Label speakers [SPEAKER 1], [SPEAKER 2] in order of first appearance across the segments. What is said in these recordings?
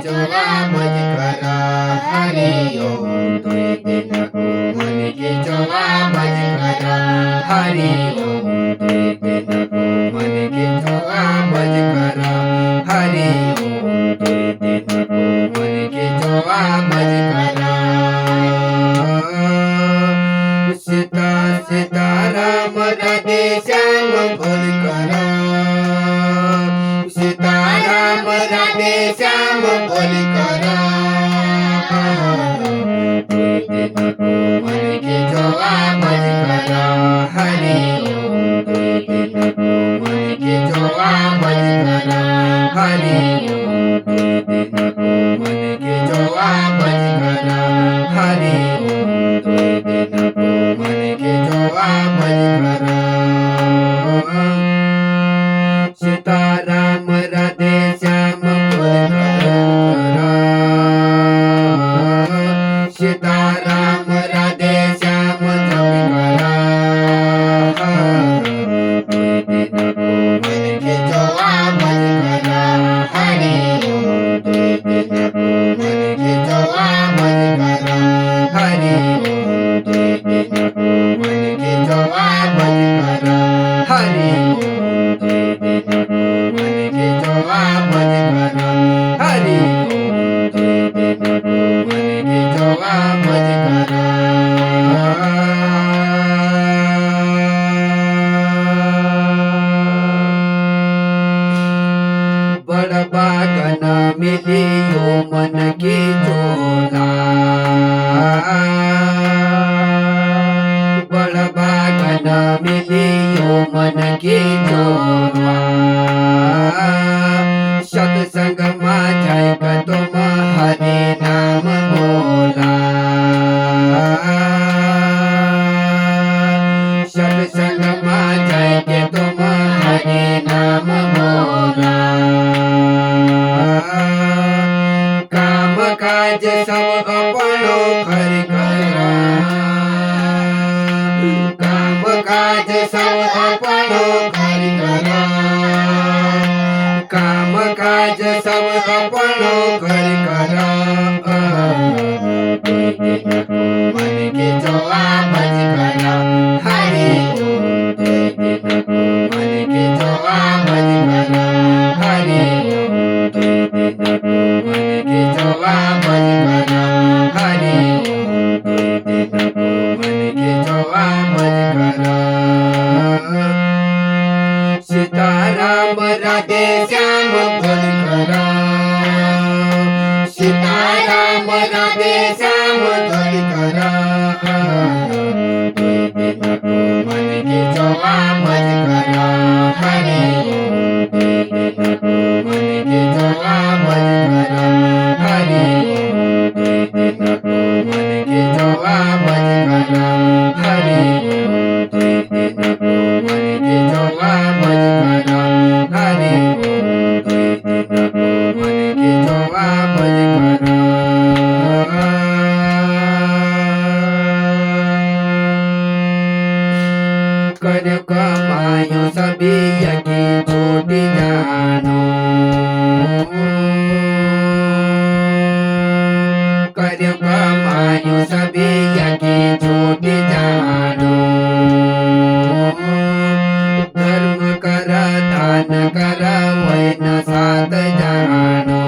[SPEAKER 1] जोवा मज करा हरि ओम दुई दिन को मन की जोवा मज करा हरि ओम दुई दिन को मन की जोवा मज करा हरि ओम दुई दिन को मन की जोवा मज करा सीता सीताराम राधे श्याम बोल करा सीताराम राधे श्याम बोल करा दुई दिन को मन की जोवा मज करा हरि ओम दुई दिन को मन की जोवा मज करा हरि ओम दुई दिन को मन की जोवा मज करा हरि ओम दुई दिन को मन की जोवा मज करा सीताराम राधे श्याम बोल करा सीताराम राधे श्याम जप करा दुई दिन को मन की जोवा मज करा हरि ओम दुई दिन को मन की जोवा मज करा हरि ओम दुई दिन को मन की जोवा मज करा हरि ओम दुई दिन को मन की जोवा मज करा हरि ओम दुई दिन को मन की जोवा मज करा बड़ बागन मिलियो मन की झोला बड़ बागन मिलियो मन की झोला सत्संग माझ्या तुम हरे नाम बोला सत्संग माझ्या तुम हरे नाम बोला काम काज सब अपनो घर करा काम काज सब अपनो घर करा काम काज सब अपनो घर करा दुई दिन को मन की जोवा मज करा हरि ओम दुई दिन को मन की जोवा मज करा हरि ओम दुई दिन को मन की जोवा मज करा हरि ओम दुई दिन को मन की जोवा मज करा सीताराम राधे श्याम बोल करा सीताराम राधे श्याम बोल करा दुई दिन को मन की जोवा मज करा हरि ओम दुई दिन को मन की जोवा मज करा हरि ओम दुई दिन को मन की जोवा मज करा हरि ओम दुई दिन को मन की जोवा मज करा हरि ओम दुई दिन को मन की जोवा मज करा कर कमायो सभी यकी छोटी जानो कर कमायो सभी यकी छोटी जानो धर्म कर दान कर वैन सात जानो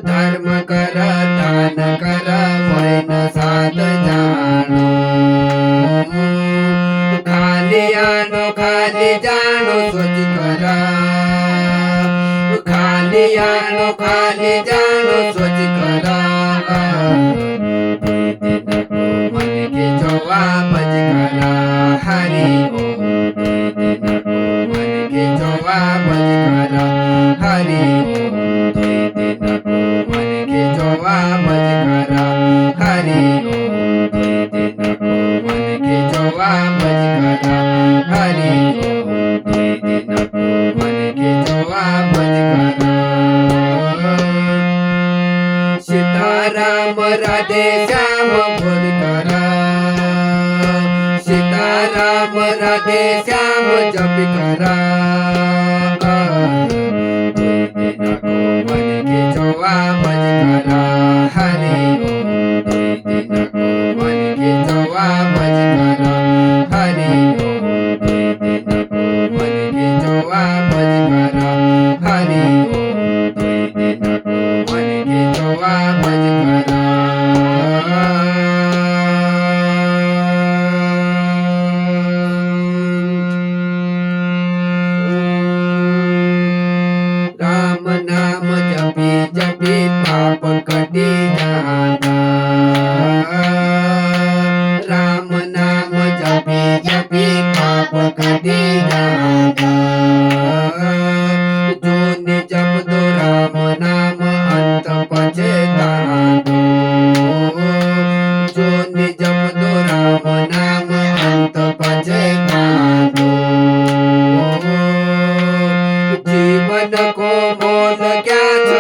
[SPEAKER 1] धर्म कर दान कर वैन सात जानो खाली आनो खाली जानो सोच करा खाली आनो खाली जानो सोच करा दुई दिन को मन की जोवा मज करा हरि ओम दुई दिन को मन की जोवा मज करा हरि ओम दुई दिन को मन की जोवा मज करा हरि ओम दुई दिन को मन की जोवा मज करा हरि ओम दुई दिन को मन की जोवा मज करा सीताराम राधे श्याम बोल करा सीताराम राधे श्याम जप करा दुई दिन को मन की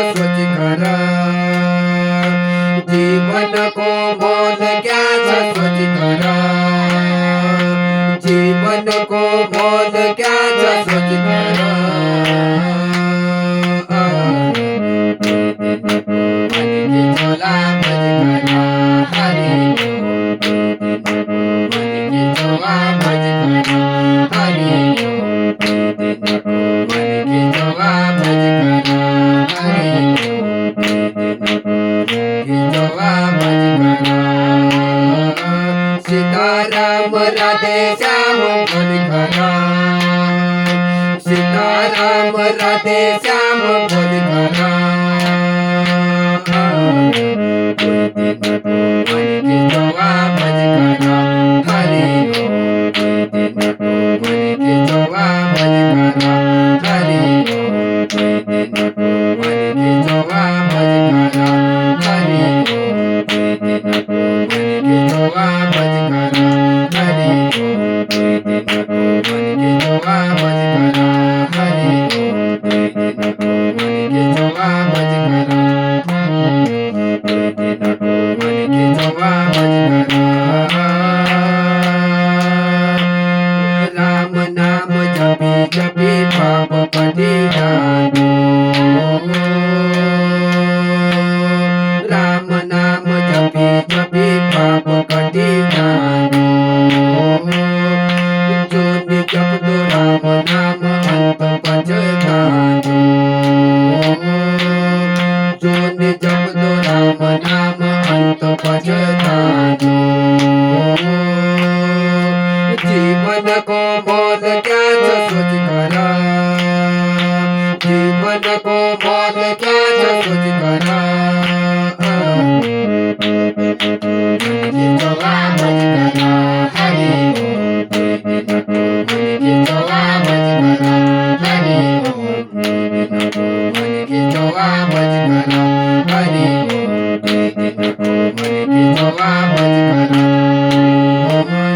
[SPEAKER 1] सोच करा जीवन को मोल क्या सोच करा जीवन को मोल क्या सोच करा सीताराम राधे श्याम बोल करा सीताराम राधे श्याम बोल करा राम नाम जपी जपी पाप कटी जानो राम नाम जपी जपी पाप कटी जानो जो जप दो राम नाम अंत पछतानो जो जप दो राम नाम अंत पछतानो जीवन को मोल क्या सोच करा जीवन को मोल क्या सोच करा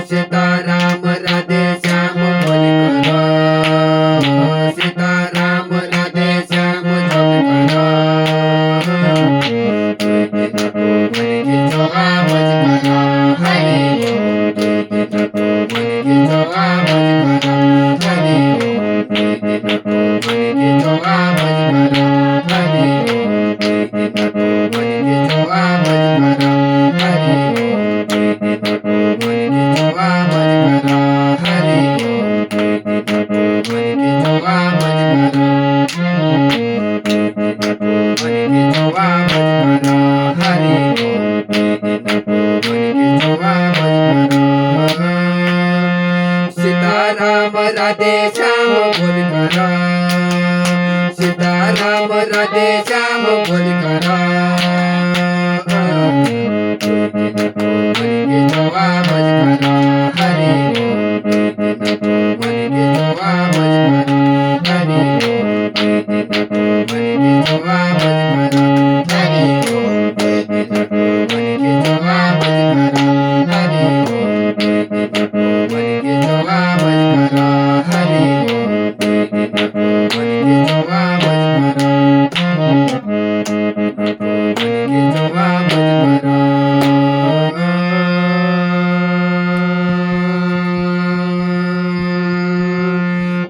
[SPEAKER 1] सीताराम राधे श्याम बोल करा सीताराम राधे श्याम जप करा सीताराम राधे श्याम बोल करा सीताराम राधे श्याम बोल करा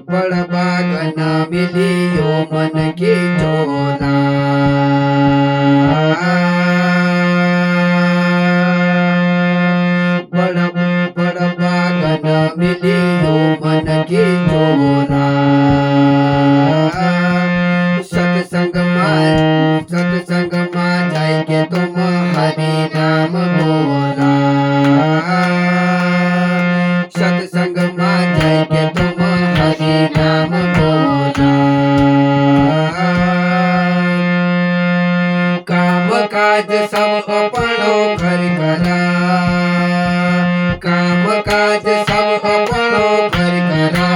[SPEAKER 1] बड़बागना मिलियो मन की चोला बड़बागना मिलियो मन की चोला सत्संग में जाएंगे तुम हरि नाम बोला सत्संग में जाएंगे तुम हरि नाम बोला काम काज सब अपनो घर करा काम काज सब अपनो घर करा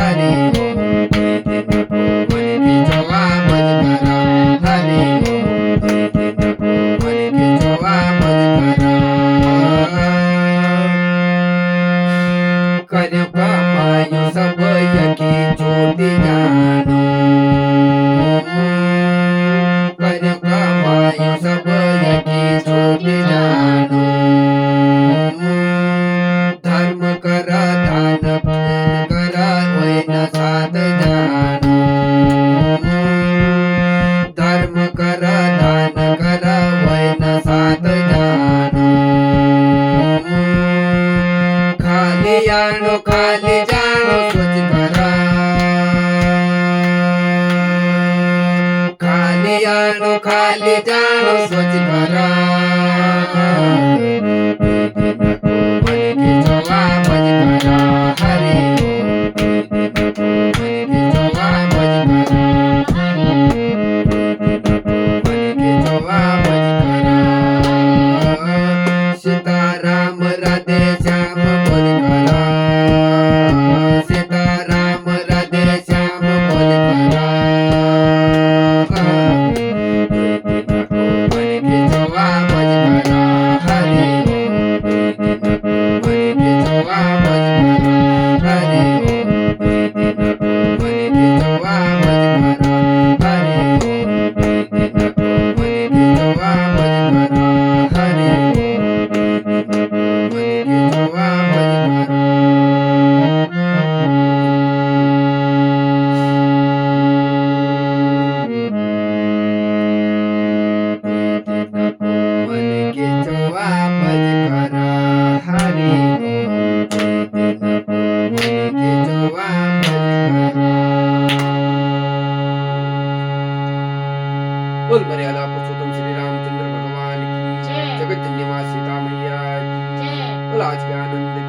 [SPEAKER 1] हरे बोल मर्यादा पुरुषोत्तम श्री रामचंद्र भगवान की
[SPEAKER 2] जय
[SPEAKER 1] जगत जननी माँ सीता मैया की
[SPEAKER 2] जय
[SPEAKER 1] बोल आज के आनंद